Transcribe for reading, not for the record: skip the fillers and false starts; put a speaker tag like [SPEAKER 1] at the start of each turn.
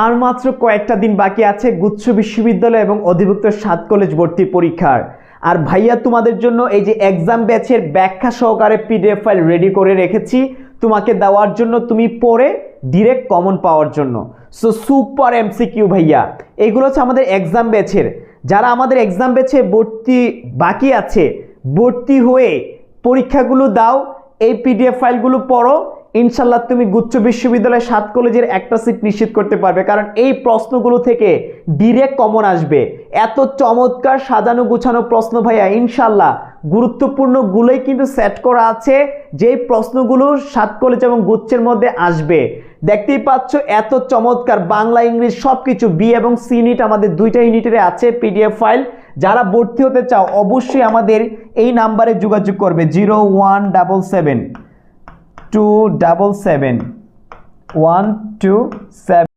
[SPEAKER 1] আর মাত্র কয়েকটা দিন বাকি আছে গুচ্ছ বিশ্ববিদ্যালয় এবং অধিভুক্ত 7 কলেজ ভর্তি পরীক্ষার। আর ভাইয়া তোমাদের জন্য এই যে এক্সাম ব্যাচের ব্যাখ্যা সহকারে পিডিএফ ফাইল রেডি করে রেখেছি তোমাকে দেওয়ার জন্য, তুমি পড়ে ডিরেক্ট কমন পাওয়ার জন্য। সো সুপার এমসিকিউ ভাইয়া, এগুলো হচ্ছে আমাদের এক্সাম ব্যাচের। যারা আমাদের এক্সাম ব্যাচে ভর্তি বাকি আছে, ভর্তি হয়ে পরীক্ষাগুলো দাও, এই পিডিএফ ফাইলগুলো পড়ো, ইনশাল্লাহ তুমি গুচ্ছ বিশ্ববিদ্যালয় 7 কলেজের একটা সিট নিশ্চিত করতে পারবে, কারণ এই প্রশ্নগুলো থেকে ডিরেক্ট কমন আসবে। এত চমৎকার সাজানো গুছানো প্রশ্ন ভাইয়া, ইনশাল্লাহ গুরুত্বপূর্ণগুলোই কিন্তু সেট করা আছে, যেই প্রশ্নগুলো 7 কলেজ এবং গুচ্ছের মধ্যে আসবে। দেখতেই পাচ্ছ এত চমৎকার বাংলা ইংলিশ সবকিছু, বি এবং সি ইউনিট আমাদের দুইটা ইউনিটের আছে পিডিএফ ফাইল। যারা ভর্তি হতে চাও অবশ্যই আমাদের এই নাম্বারে যোগাযোগ করবে 0177 277 127।